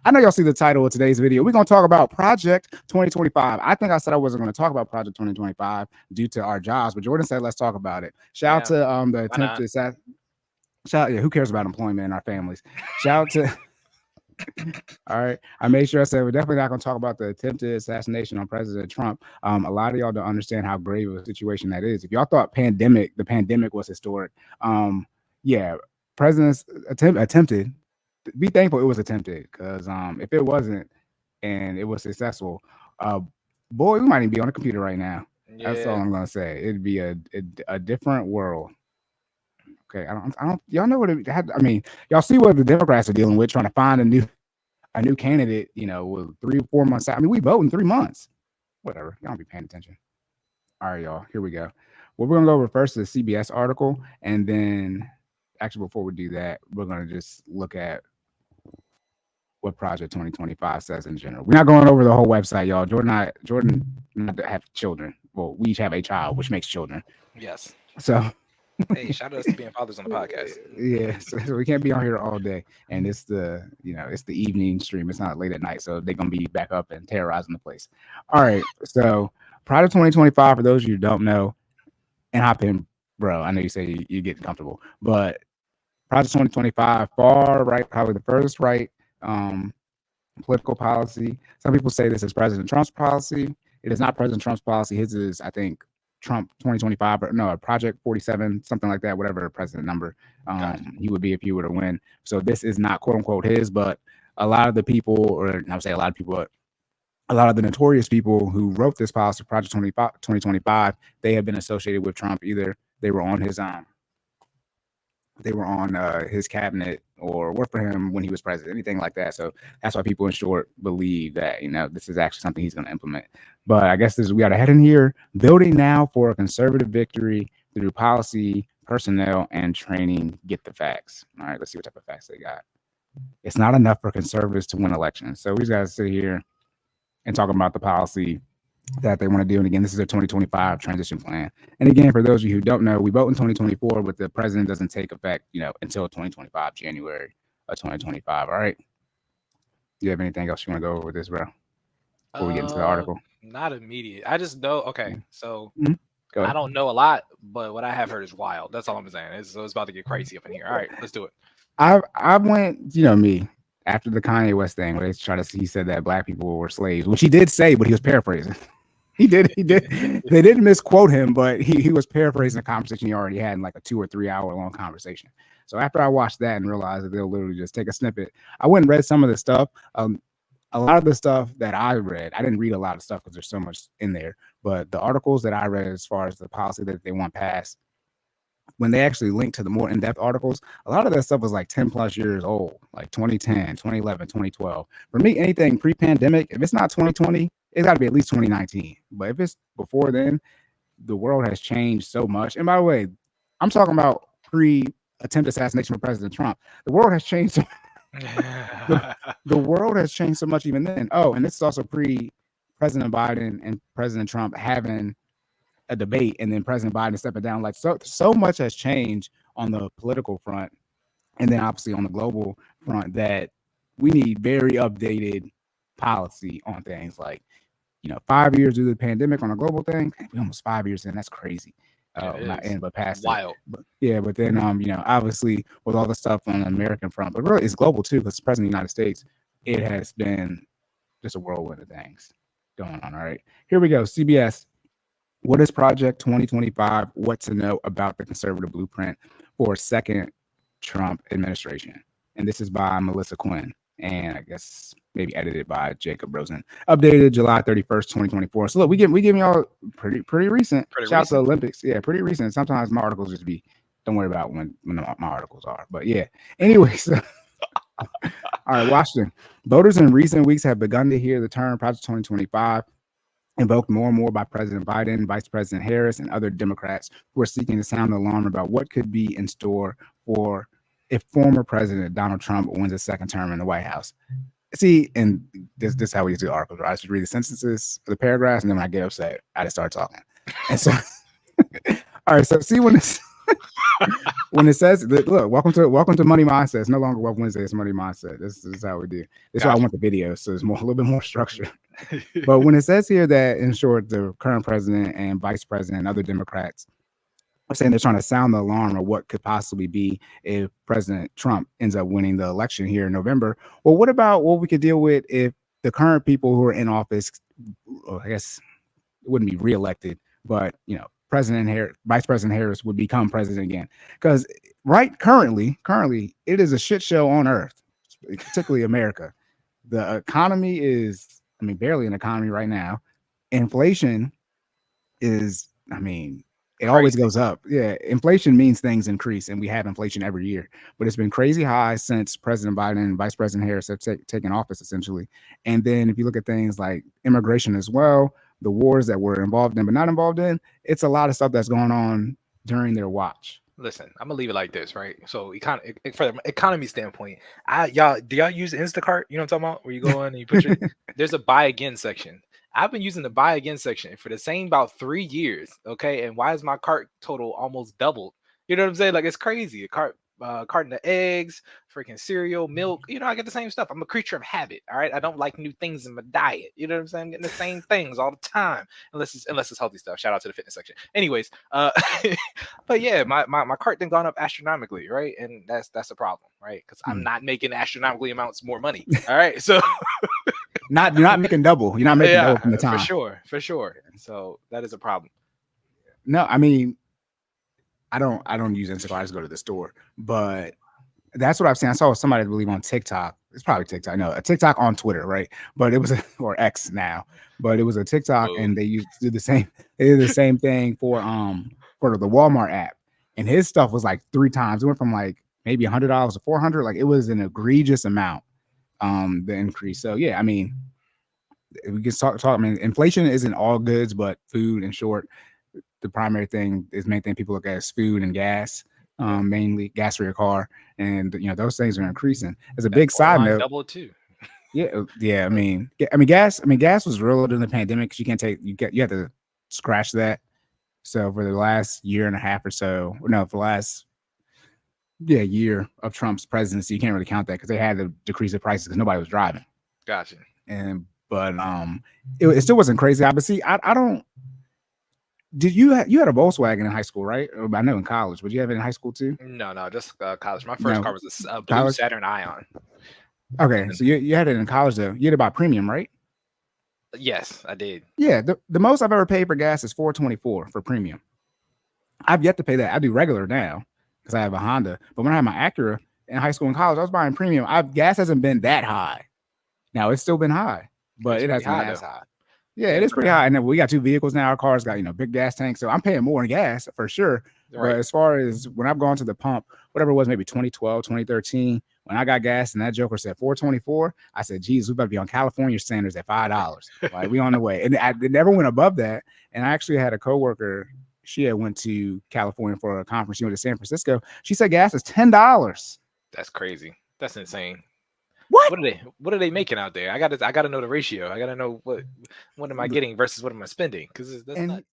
I know y'all see the title of today's video. We're going to talk about Project 2025. I think I said I wasn't going to talk about Project 2025 due to our jobs, but Jordan said let's talk about it. Shout out to the attempt to who cares about employment in our families? Shout out to all right. I made sure I said we're definitely not going to talk about the attempted assassination on President Trump. A lot of y'all don't understand how grave of a situation that is. If y'all thought the pandemic was historic, yeah, presidents attempted. Be thankful it was attempted, because if it wasn't and it was successful, boy, we might even be on a computer right now. Yeah. That's all I'm gonna say. It'd be a different world. Okay, I don't. Y'all know what it had. I mean, y'all see what the Democrats are dealing with, trying to find a new candidate. You know, with 3 or 4 months out. I mean, we vote in 3 months. Whatever. Y'all don't be paying attention. All right, y'all. Here we go. Well, we're gonna go over first to the CBS article, and then actually before we do that, we're gonna just look at what Project 2025 says in general. We're not going over the whole website, y'all. Jordan not to have children. Well, we each have a child, which makes children. Yes. So hey, shout out to being fathers on the podcast. Yeah, so we can't be on here all day, and it's the evening stream. It's not late at night, so they're gonna be back up and terrorizing the place. All right, so Project 2025, for those of you who don't know, and hop in, bro. I know you say you get comfortable, but Project 2025, far right, probably the furthest right political policy. Some people say this is President Trump's policy. It is not President Trump's policy. His is, I think, Trump 2025, but no, Project 47, something like that, whatever president number he would be if he were to win. So this is not quote unquote his, but a lot of the people, or I would say a lot of people, but a lot of the notorious people who wrote this policy, Project 2025, they have been associated with Trump. Either they were on his cabinet or worked for him when he was president, anything like that. So that's why people in short believe that, this is actually something he's going to implement. But I guess we got to head in here, building now for a conservative victory through policy, personnel, and training. Get the facts. All right, let's see what type of facts they got. It's not enough for conservatives to win elections. So we just got to sit here and talk about the policy that they want to do. And again, this is a 2025 transition plan. And again, for those of you who don't know, we vote in 2024, but the president doesn't take effect, until 2025, January of 2025. All right. Do you have anything else you want to go over with this, bro? Before we get into the article? Not immediate. I just know. Okay, so I don't know a lot, but what I have heard is wild. That's all I'm saying. It's about to get crazy up in here. All right, let's do it. I went, me. After the Kanye West thing, where he said that black people were slaves, which he did say, but he was paraphrasing. He did. They didn't misquote him, but he was paraphrasing a conversation he already had in like a 2 or 3 hour long conversation. So after I watched that and realized that they'll literally just take a snippet, I went and read some of the stuff. A lot of the stuff that I read, I didn't read a lot of stuff because there's so much in there, but the articles that I read as far as the policy that they want passed, when they actually link to the more in-depth articles, a lot of that stuff was like 10 plus years old, like 2010, 2011, 2012. For me, anything pre-pandemic, if it's not 2020, it's got to be at least 2019. But if it's before then, the world has changed so much. And by the way, I'm talking about pre-attempt assassination of President Trump. The world has changed. The world has changed so much even then. Oh, and this is also pre-President Biden and President Trump having a debate, and then President Biden stepping down. Like so much has changed on the political front, and then obviously on the global front, that we need very updated policy on things. Like 5 years due to the pandemic on a global thing, we almost 5 years in. That's crazy. Not in, but past wild. But then obviously with all the stuff on the American front, but really it's global too, because the president of the United States, it has been just a whirlwind of things going on. All right, here we go. CBS. What is Project 2025? What to know about the conservative blueprint for a second Trump administration? And this is by Melissa Quinn, and I guess maybe edited by Jacob Rosen. Updated July 31st, 2024. So look, we give y'all pretty recent. Shout out to the Olympics. Yeah, pretty recent. Sometimes my articles just don't worry about when my articles are. But yeah. Anyways. All right, Washington. Voters in recent weeks have begun to hear the term Project 2025 invoked more and more by President Biden, Vice President Harris, and other Democrats who are seeking to sound the alarm about what could be in store for if former President Donald Trump wins a second term in the White House. See, and this is how we do articles. Right? I just read the sentences, the paragraphs, and then when I get upset, I just start talking. And so, all right, so see when this When it says, look, welcome to Money Mindset. It's no longer Wealth Wednesday. It's Money Mindset. This is how we do. This is why I want the video, so it's a little bit more structure. But when it says here that, in short, the current president and vice president and other Democrats are saying they're trying to sound the alarm of what could possibly be if President Trump ends up winning the election here in November. Well, what about what we could deal with if the current people who are in office, I guess it wouldn't be reelected, but Vice President Harris would become president again? Because currently, it is a shit show on earth, particularly America. The economy is, barely an economy right now. Inflation is, it always goes up. Yeah, inflation means things increase, and we have inflation every year. But it's been crazy high since President Biden and Vice President Harris have taken office, essentially. And then if you look at things like immigration as well, the wars that we're involved in but not involved in, it's a lot of stuff that's going on during their watch. Listen, I'm gonna leave it like this, right? So, for the economy standpoint, do y'all use Instacart? You know what I'm talking about? Where you go in and you put there's a buy again section. I've been using the buy again section for the same about 3 years. Okay, and why is my cart total almost doubled? You know what I'm saying? Like, it's crazy. A carton of eggs, freaking cereal, milk. I get the same stuff. I'm a creature of habit. All right, I don't like new things in my diet. You know what I'm saying? I'm getting the same things all the time, unless it's healthy stuff. Shout out to the fitness section. Anyways, but yeah, my cart then gone up astronomically, right? And that's a problem, right? Because I'm not making astronomically amounts more money. All right, so you're not making double. You're not making double from the time. For sure. So that is a problem. No, I don't use Instacart. I just go to the store. But that's what I've seen. I saw somebody, I believe, on TikTok. It's probably TikTok. No, a TikTok on Twitter, right? But it was or X now. But it was a TikTok, and they used to do the same. They did the same thing for the Walmart app, and his stuff was like 3 times. It went from like maybe $100 to $400. Like, it was an egregious amount. The increase. So yeah, we can talk. Inflation isn't all goods, but food, in short, the primary thing main thing people look at is food and gas, mainly gas for your car, and those things are increasing. As a big side note, double too. Yeah. Gas was real during the pandemic because you have to scratch that. So for the last year and a half or so, for the last year of Trump's presidency, you can't really count that because they had to decrease the prices because nobody was driving. Gotcha. But it still wasn't crazy. But see, I don't. Did you had a Volkswagen in high school, right? I know in college, but you have it in high school too? No, just college. My first car was a blue Saturn Ion. Okay, so you had it in college though. You had to buy premium, right? Yes, I did. Yeah, the most I've ever paid for gas is $4.24 for premium. I've yet to pay that. I do regular now because I have a Honda. But when I had my Acura in high school and college, I was buying premium. Gas hasn't been that high. Now it's still been high, but it hasn't been as high. Yeah, it is pretty high. And then we got 2 vehicles now. Our car's got, big gas tanks. So I'm paying more in gas for sure. Right. But as far as when I've gone to the pump, whatever it was, maybe 2012, 2013, when I got gas and that joker said $4.24, I said, geez, we better be on California standards at $5. Like, we on the way. And it never went above that. And I actually had a coworker. She had went to California for a conference. She went to San Francisco. She said gas is $10. That's crazy. That's insane. What? What are they making out there? I gotta know the ratio. I gotta know what am I getting versus what am I spending? Because that's nuts.